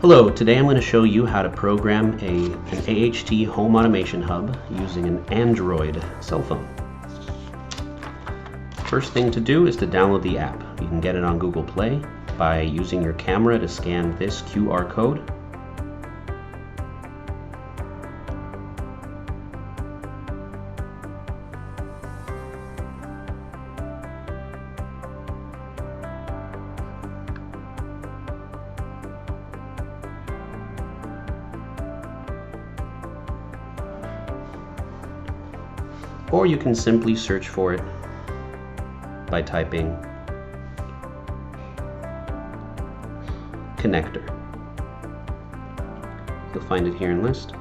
Hello, today I'm going to show you how to program an AHT home automation hub using an Android cell phone. First thing to do is to download the app. You can get it on Google Play by using your camera to scan this QR code. Or you can simply search for it by typing connector. You'll find it here in list.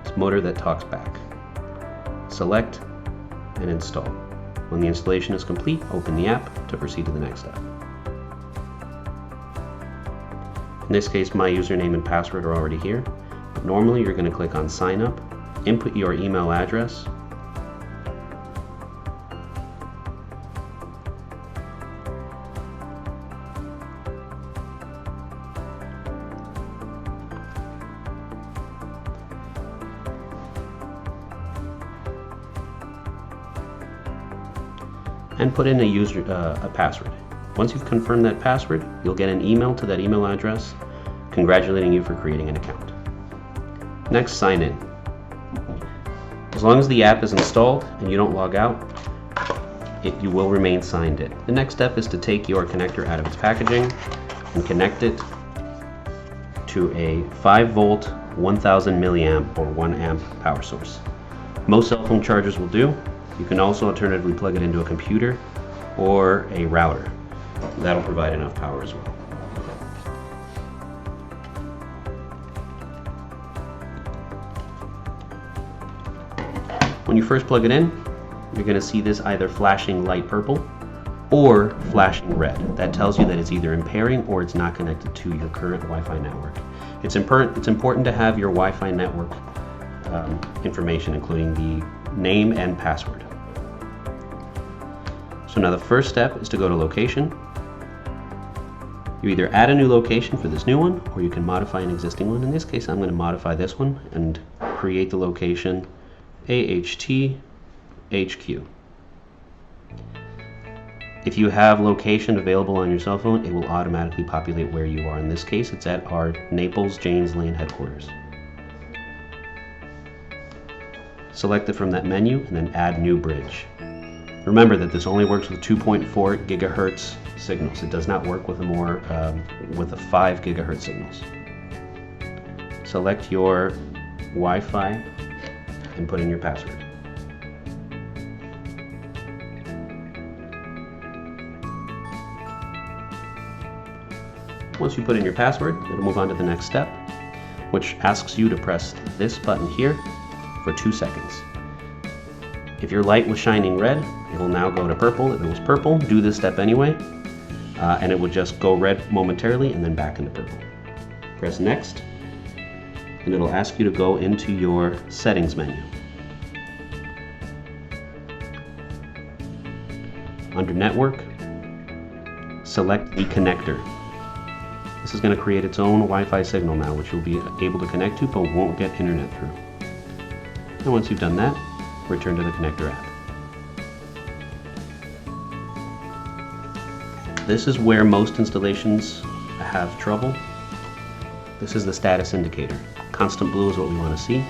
It's motor that talks back. Select and install. When the installation is complete, open the app to proceed to the next step. In this case, my username and password are already here. But normally you're going to click on sign up, input your email address, and put in a password. Once you've confirmed that password, you'll get an email to that email address congratulating you for creating an account. Next, sign in. As long as the app is installed and you don't log out, you will remain signed in. The next step is to take your connector out of its packaging and connect it to a 5-volt, 1000 milliamp or 1 amp power source. Most cell phone chargers will do. You can also alternatively plug it into a computer or a router. That'll provide enough power as well. When you first plug it in, you're going to see this either flashing light purple or flashing red. That tells you that it's either impairing or it's not connected to your current Wi-Fi network. It's important to have your Wi-Fi network information, including the name and password. So now the first step is to go to location. You either add a new location for this new one, or you can modify an existing one. In this case, I'm going to modify this one and create the location AHT HQ. If you have location available on your cell phone, it will automatically populate where you are. In this case, it's at our Naples Janes Lane headquarters. Select it from that menu and then add new bridge. Remember that this only works with 2.4 gigahertz signals. It does not work with with the 5 gigahertz signals. Select your Wi-Fi and put in your password. Once you put in your password, it'll move on to the next step, which asks you to press this button here for 2 seconds. If your light was shining red, it will now go to purple. If it was purple, do this step anyway, and it will just go red momentarily and then back into purple. Press next, and it'll ask you to go into your settings menu. Under network, select the connector. This is going to create its own Wi-Fi signal now, which you'll be able to connect to but won't get internet through. And once you've done that, return to the connector app. This is where most installations have trouble. This is the status indicator. Constant blue is what we want to see.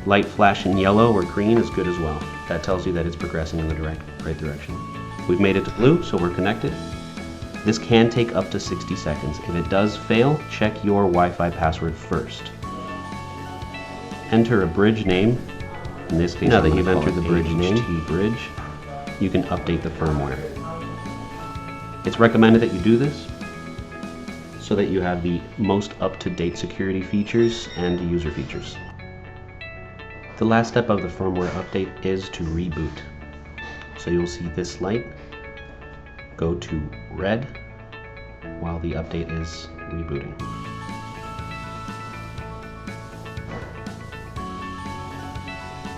Light flashing yellow or green is good as well. That tells you that it's progressing in the right direction. We've made it to blue, so we're connected. This can take up to 60 seconds. If it does fail, check your Wi-Fi password first. Enter a bridge name. In this case, now that you've entered the bridge name, you can update the firmware. It's recommended that you do this so that you have the most up-to-date security features and user features. The last step of the firmware update is to reboot. So you'll see this light go to red while the update is rebooting.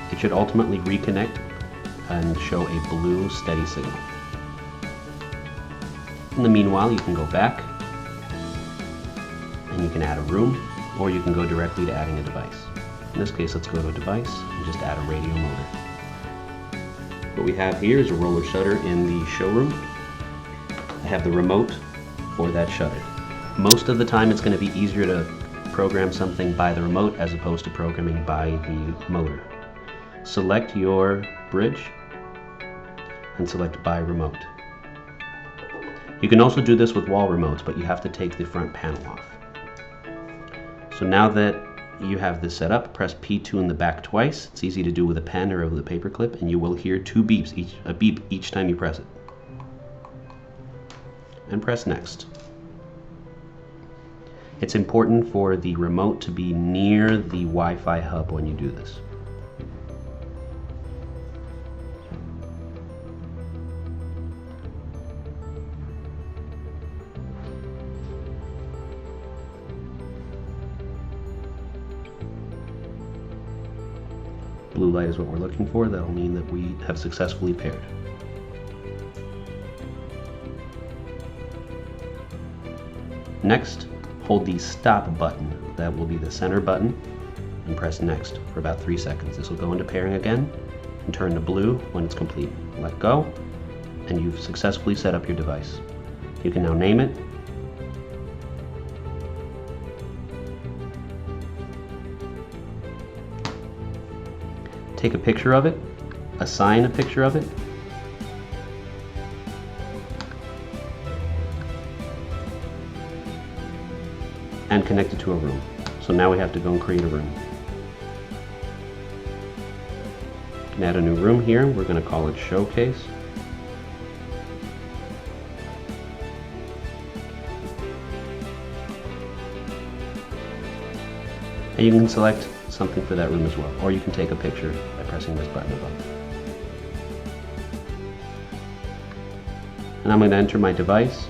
It should ultimately reconnect and show a blue steady signal. In the meanwhile, you can go back you can add a room, or you can go directly to adding a device. In this case, let's go to a device and just add a radio motor. What we have here is a roller shutter in the showroom. I have the remote for that shutter. Most of the time it's going to be easier to program something by the remote as opposed to programming by the motor. Select your bridge and select by remote. You can also do this with wall remotes, but you have to take the front panel off. So now that you have this set up, press P2 in the back twice. It's easy to do with a pen or with a paper clip, and you will hear two beeps, a beep each time you press it. And press next. It's important for the remote to be near the Wi-Fi hub when you do this. Blue light is what we're looking for. That'll mean that we have successfully paired. Next, hold the stop button. That will be the center button, and press next for about 3 seconds. This will go into pairing again and turn to blue when it's complete. Let go, and you've successfully set up your device. You can now name it. Take a picture of it, assign a picture of it, and connect it to a room. So now we have to go and create a room. We can add a new room here. We're going to call it Showcase. And you can select something for that room as well, or you can take a picture by pressing this button above. And I'm going to enter my device,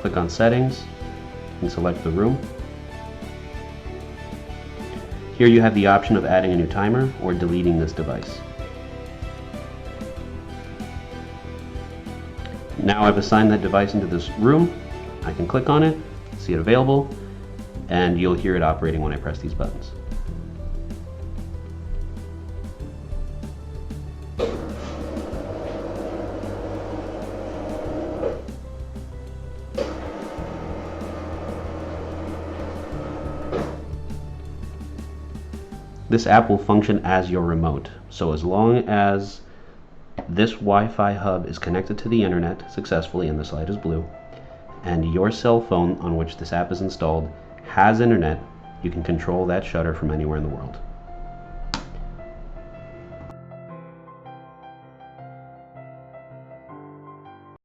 click on Settings, and select the room. Here you have the option of adding a new timer or deleting this device. Now I've assigned that device into this room. I can click on it, see it available, and you'll hear it operating when I press these buttons. This app will function as your remote. So as long as this Wi-Fi hub is connected to the internet successfully, and this light is blue, and your cell phone on which this app is installed has internet, you can control that shutter from anywhere in the world.